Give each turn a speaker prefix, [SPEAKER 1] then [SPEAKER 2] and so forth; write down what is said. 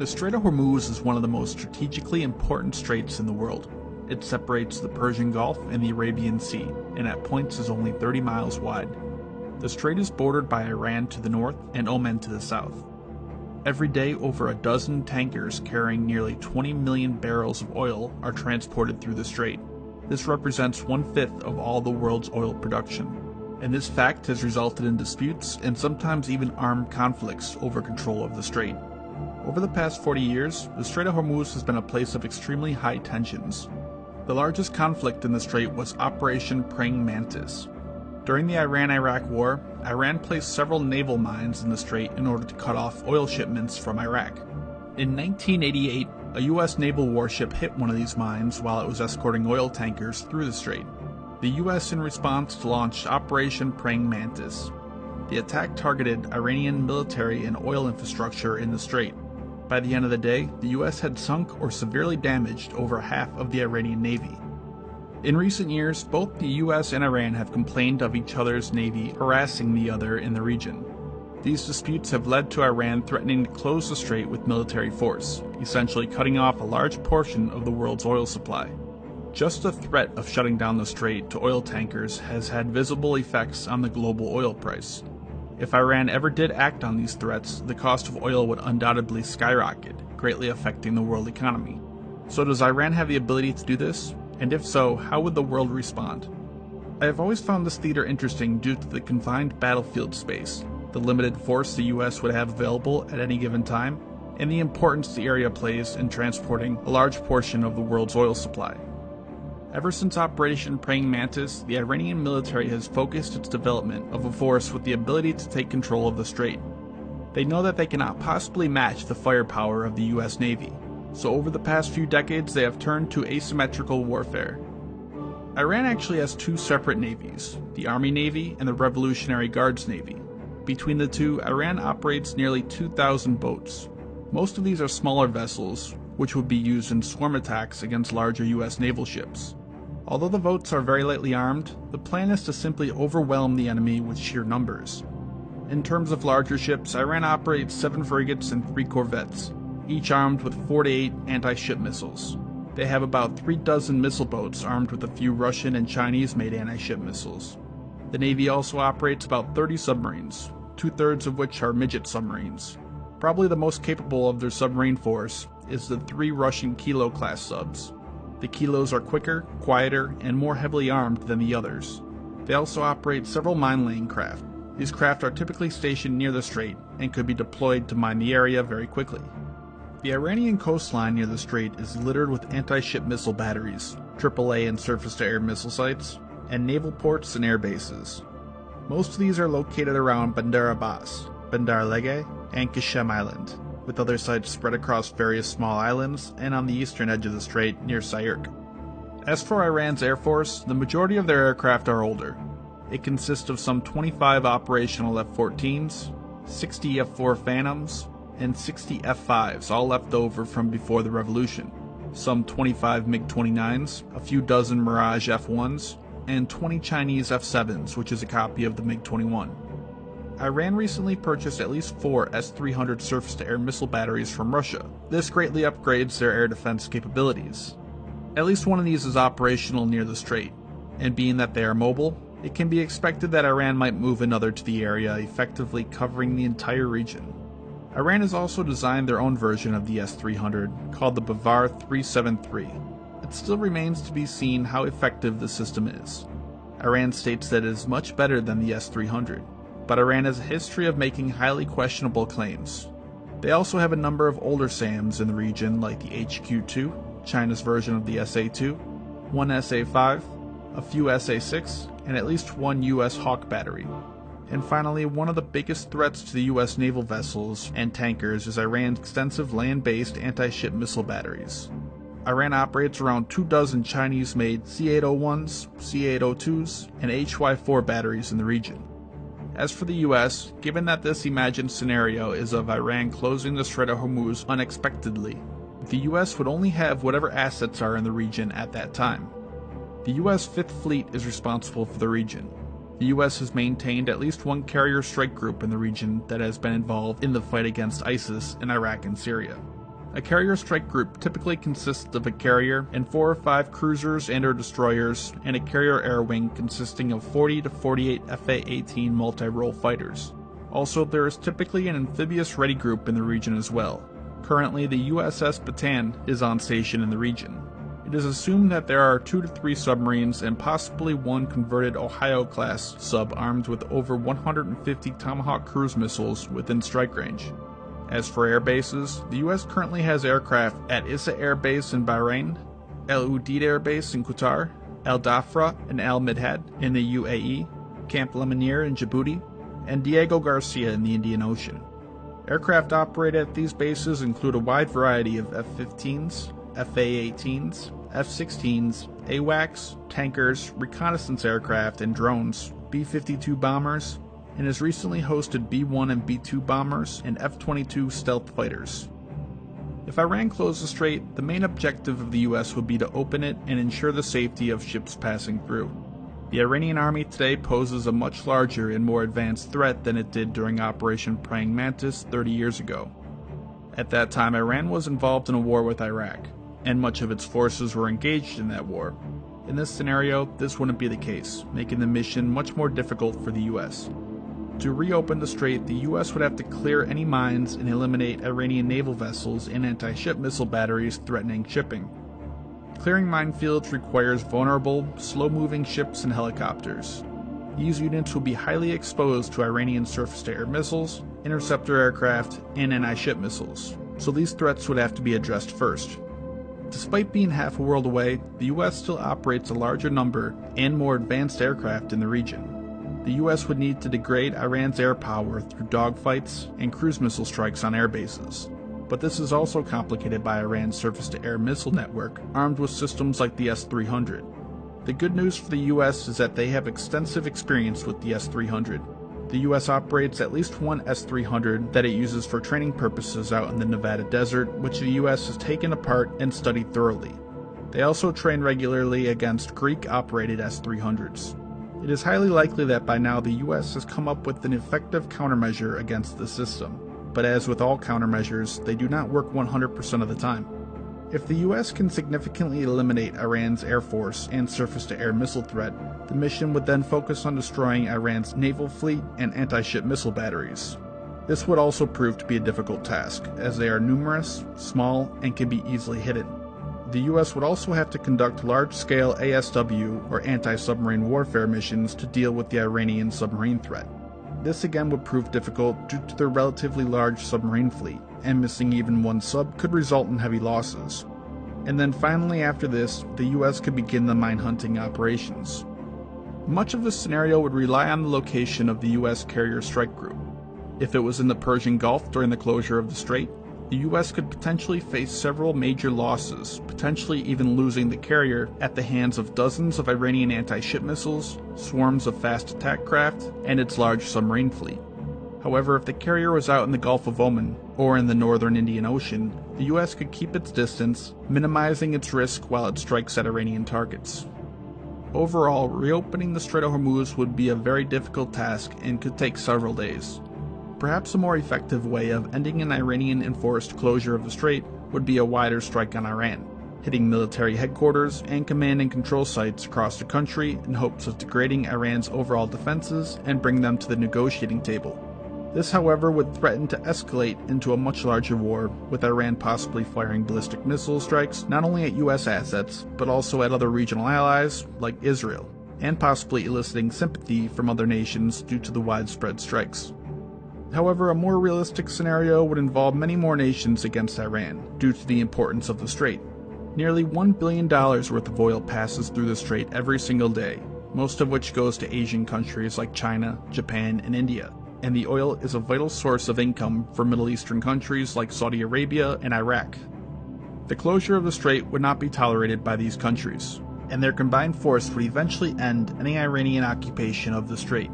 [SPEAKER 1] The Strait of Hormuz is one of the most strategically important straits in the world. It separates the Persian Gulf and the Arabian Sea, and at points is only 30 miles wide. The strait is bordered by Iran to the north and Oman to the south. Every day, over a dozen tankers carrying nearly 20 million barrels of oil are transported through the strait. This represents 1/5 of all the world's oil production, and this fact has resulted in disputes and sometimes even armed conflicts over control of the strait. Over the past 40 years, the Strait of Hormuz has been a place of extremely high tensions. The largest conflict in the strait was Operation Praying Mantis. During the Iran-Iraq War, Iran placed several naval mines in the strait in order to cut off oil shipments from Iraq. In 1988, a U.S. naval warship hit one of these mines while it was escorting oil tankers through the strait. The U.S. in response launched Operation Praying Mantis. The attack targeted Iranian military and oil infrastructure in the strait. By the end of the day, the U.S. had sunk or severely damaged over half of the Iranian Navy. In recent years, both the U.S. and Iran have complained of each other's navy harassing the other in the region. These disputes have led to Iran threatening to close the strait with military force, essentially cutting off a large portion of the world's oil supply. Just the threat of shutting down the strait to oil tankers has had visible effects on the global oil price. If Iran ever did act on these threats, the cost of oil would undoubtedly skyrocket, greatly affecting the world economy. So does Iran have the ability to do this? And if so, how would the world respond? I have always found this theater interesting due to the confined battlefield space, the limited force the US would have available at any given time, and the importance the area plays in transporting a large portion of the world's oil supply. Ever since Operation Praying Mantis, the Iranian military has focused its development of a force with the ability to take control of the strait. They know that they cannot possibly match the firepower of the US Navy, so over the past few decades they have turned to asymmetrical warfare. Iran actually has two separate navies, the Army Navy and the Revolutionary Guards Navy. Between the two, Iran operates nearly 2,000 boats. Most of these are smaller vessels, which would be used in swarm attacks against larger US naval ships. Although the boats are very lightly armed, the plan is to simply overwhelm the enemy with sheer numbers. In terms of larger ships, Iran operates 7 frigates and 3 corvettes, each armed with 4 to 8 anti-ship missiles. They have about 3 dozen missile boats armed with a few Russian and Chinese-made anti-ship missiles. The Navy also operates about 30 submarines, 2/3 of which are midget submarines. Probably the most capable of their submarine force is the 3 Russian Kilo-class subs. The Kilos are quicker, quieter, and more heavily armed than the others. They also operate several mine-laying craft. These craft are typically stationed near the strait and could be deployed to mine the area very quickly. The Iranian coastline near the strait is littered with anti-ship missile batteries, AAA and surface-to-air missile sites, and naval ports and air bases. Most of these are located around Bandar Abbas, Bandar Lege, and Qashem Island, with other sites spread across various small islands and on the eastern edge of the strait near Sayurk. As for Iran's Air Force, the majority of their aircraft are older. It consists of some 25 operational F-14s, 60 F-4 Phantoms, and 60 F-5s, all left over from before the revolution, some 25 MiG-29s, a few dozen Mirage F-1s, and 20 Chinese F-7s, which is a copy of the MiG-21. Iran recently purchased at least 4 S-300 surface-to-air missile batteries from Russia. This greatly upgrades their air defense capabilities. At least one of these is operational near the strait, and being that they are mobile, it can be expected that Iran might move another to the area, effectively covering the entire region. Iran has also designed their own version of the S-300, called the Bavar 373. It still remains to be seen how effective the system is. Iran states that it is much better than the S-300. But Iran has a history of making highly questionable claims. They also have a number of older SAMs in the region like the HQ-2, China's version of the SA-2, one SA-5, a few SA-6, and at least one US Hawk battery. And finally, one of the biggest threats to the US naval vessels and tankers is Iran's extensive land-based anti-ship missile batteries. Iran operates around 2 dozen Chinese-made C-801s, C-802s, and HY-4 batteries in the region. As for the US, given that this imagined scenario is of Iran closing the Strait of Hormuz unexpectedly, the US would only have whatever assets are in the region at that time. The US Fifth Fleet is responsible for the region. The US has maintained at least one carrier strike group in the region that has been involved in the fight against ISIS in Iraq and Syria. A carrier strike group typically consists of a carrier and 4 or 5 cruisers and or destroyers, and a carrier air wing consisting of 40 to 48 FA-18 multi-role fighters. Also, there is typically an amphibious ready group in the region as well. Currently, the USS Bataan is on station in the region. It is assumed that there are 2 to 3 submarines and possibly one converted Ohio-class sub armed with over 150 Tomahawk cruise missiles within strike range. As for air bases, the U.S. currently has aircraft at Issa Air Base in Bahrain, El Udeid Air Base in Qatar, Al Dhafra and Al Midhad in the UAE, Camp Lemonnier in Djibouti, and Diego Garcia in the Indian Ocean. Aircraft operated at these bases include a wide variety of F-15s, FA-18s, F-16s, AWACS, tankers, reconnaissance aircraft and drones, B-52 bombers, and has recently hosted B-1 and B-2 bombers and F-22 stealth fighters. If Iran closed the strait, the main objective of the US would be to open it and ensure the safety of ships passing through. The Iranian army today poses a much larger and more advanced threat than it did during Operation Praying Mantis 30 years ago. At that time, Iran was involved in a war with Iraq, and much of its forces were engaged in that war. In this scenario, this wouldn't be the case, making the mission much more difficult for the US. To reopen the strait, the US would have to clear any mines and eliminate Iranian naval vessels and anti-ship missile batteries threatening shipping. Clearing minefields requires vulnerable, slow-moving ships and helicopters. These units will be highly exposed to Iranian surface-to-air missiles, interceptor aircraft, and anti-ship missiles, so these threats would have to be addressed first. Despite being half a world away, the US still operates a larger number and more advanced aircraft in the region. The US would need to degrade Iran's air power through dogfights and cruise missile strikes on air bases. But this is also complicated by Iran's surface-to-air missile network, armed with systems like the S-300. The good news for the US is that they have extensive experience with the S-300. The US operates at least one S-300 that it uses for training purposes out in the Nevada desert, which the US has taken apart and studied thoroughly. They also train regularly against Greek-operated S-300s. It is highly likely that by now the US has come up with an effective countermeasure against the system, but as with all countermeasures, they do not work 100% of the time. If the US can significantly eliminate Iran's air force and surface-to-air missile threat, the mission would then focus on destroying Iran's naval fleet and anti-ship missile batteries. This would also prove to be a difficult task, as they are numerous, small, and can be easily hidden. The US would also have to conduct large-scale ASW, or anti-submarine warfare missions, to deal with the Iranian submarine threat. This again would prove difficult due to their relatively large submarine fleet, and missing even one sub could result in heavy losses. And then finally after this, the US could begin the mine-hunting operations. Much of this scenario would rely on the location of the US carrier strike group. If it was in the Persian Gulf during the closure of the strait, the US could potentially face several major losses, potentially even losing the carrier at the hands of dozens of Iranian anti-ship missiles, swarms of fast attack craft, and its large submarine fleet. However, if the carrier was out in the Gulf of Oman, or in the northern Indian Ocean, the US could keep its distance, minimizing its risk while it strikes at Iranian targets. Overall, reopening the Strait of Hormuz would be a very difficult task and could take several days. Perhaps a more effective way of ending an Iranian-enforced closure of the strait would be a wider strike on Iran, hitting military headquarters and command and control sites across the country in hopes of degrading Iran's overall defenses and bring them to the negotiating table. This, however, would threaten to escalate into a much larger war, with Iran possibly firing ballistic missile strikes not only at US assets, but also at other regional allies, like Israel, and possibly eliciting sympathy from other nations due to the widespread strikes. However, a more realistic scenario would involve many more nations against Iran, due to the importance of the strait. Nearly $1 billion worth of oil passes through the strait every single day, most of which goes to Asian countries like China, Japan, and India, and the oil is a vital source of income for Middle Eastern countries like Saudi Arabia and Iraq. The closure of the strait would not be tolerated by these countries, and their combined force would eventually end any Iranian occupation of the strait.